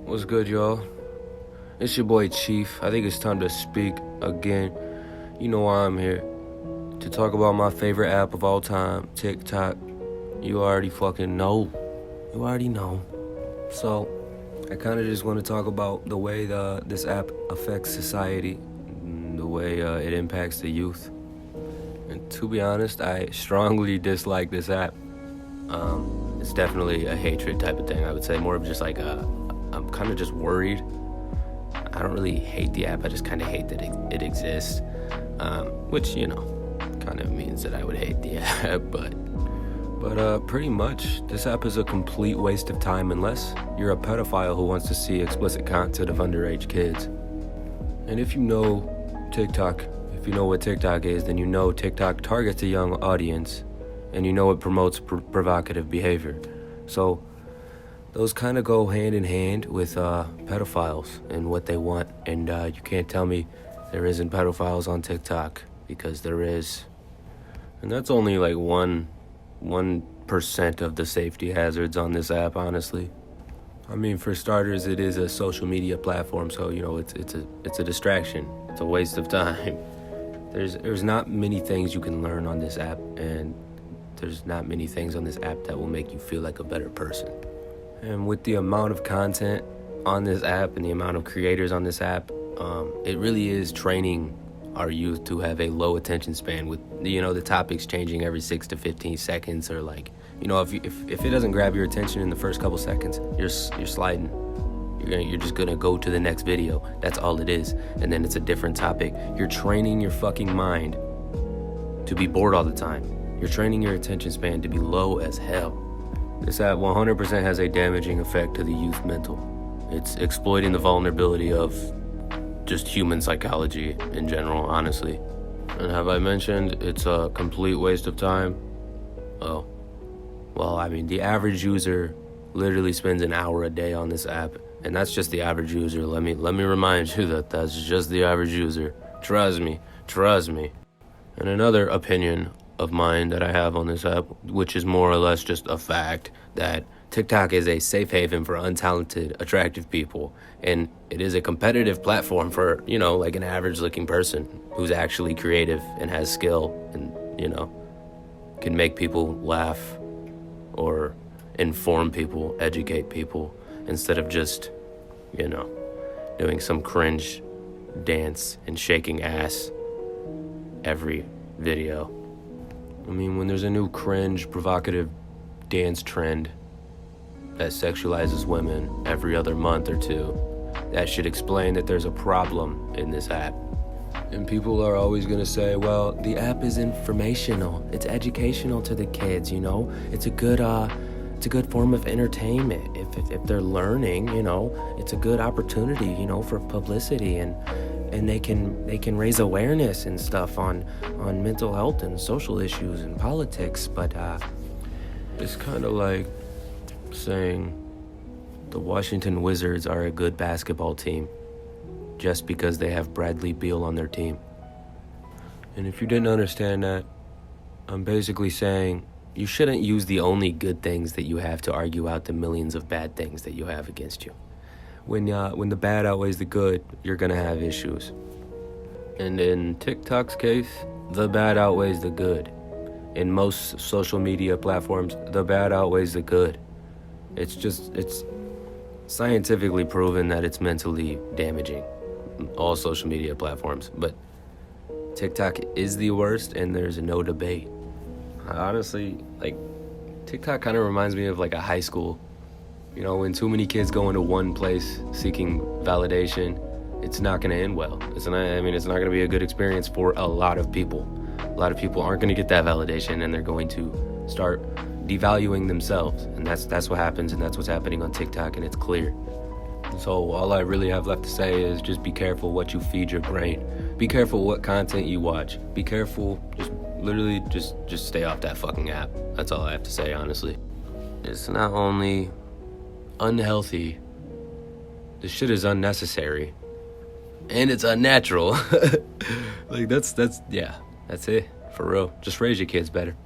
What's good, y'all? It's your boy Chief. I think it's time to speak again. You know why I'm here. To talk about my favorite app of all time, TikTok. You already fucking know. You already know. So, I kind of just want to talk about the way this app affects society, the way it impacts the youth. And to be honest, I strongly dislike this app. It's definitely a hatred type of thing. I would say more of just like I'm kind of just worried. I don't really hate the app. I just kind of hate that it exists, which, you know, kind of means that I would hate the app. But pretty much, this app is a complete waste of time unless you're a pedophile who wants to see explicit content of underage kids. And if you know TikTok, if you know what TikTok is, then you know TikTok targets a young audience, and you know it promotes provocative behavior. So those kind of go hand in hand with pedophiles and what they want. And you can't tell me there isn't pedophiles on TikTok, because there is. And that's only like 1% of the safety hazards on this app, honestly. I mean, for starters, it is a social media platform, so you know it's a distraction. It's a waste of time. There's not many things you can learn on this app, and there's not many things on this app that will make you feel like a better person. And with the amount of content on this app and the amount of creators on this app, it really is training our youth to have a low attention span, with, you know, the topics changing every 6 to 15 seconds, or like, you know, if it doesn't grab your attention in the first couple seconds, you're sliding. You're just gonna go to the next video. That's all it is. And then it's a different topic. You're training your fucking mind to be bored all the time. You're training your attention span to be low as hell. This app 100% has a damaging effect to the youth mental. It's exploiting the vulnerability of just human psychology in general, honestly. And have I mentioned it's a complete waste of time? Oh, well, I mean, the average user literally spends an hour a day on this app, and that's just the average user. Let me remind you that that's just the average user. Trust me. And another opinion of mine that I have on this app, which is more or less just a fact, that TikTok is a safe haven for untalented, attractive people, and it is a competitive platform for, you know, like an average looking person who's actually creative and has skill and, you know, can make people laugh or inform people, educate people, instead of just, you know, doing some cringe dance and shaking ass every video. I mean, when there's a new cringe, provocative dance trend that sexualizes women every other month or two, that should explain that there's a problem in this app. And people are always gonna say, well, the app is informational, it's educational to the kids, you know? It's a good form of entertainment. If they're learning, you know, it's a good opportunity, you know, for publicity, and they can raise awareness and stuff on mental health and social issues and politics. But it's kind of like saying the Washington Wizards are a good basketball team just because they have Bradley Beal on their team. And if you didn't understand that, I'm basically saying you shouldn't use the only good things that you have to argue out the millions of bad things that you have against you. When the bad outweighs the good, you're gonna have issues. And in TikTok's case, the bad outweighs the good. In most social media platforms, the bad outweighs the good. It's scientifically proven that it's mentally damaging, all social media platforms. But TikTok is the worst, and there's no debate. Honestly, like, TikTok kind of reminds me of like a high school. You know, when too many kids go into one place seeking validation, it's not going to end well. It's not going to be a good experience for a lot of people. A lot of people aren't going to get that validation, and they're going to start devaluing themselves. And that's what happens, and that's what's happening on TikTok, and it's clear. So all I really have left to say is just be careful what you feed your brain. Be careful what content you watch. Be careful, just stay off that fucking app. That's all I have to say, honestly. It's not only unhealthy, this shit is unnecessary, and it's unnatural. Like, that's it, for real. Just raise your kids better.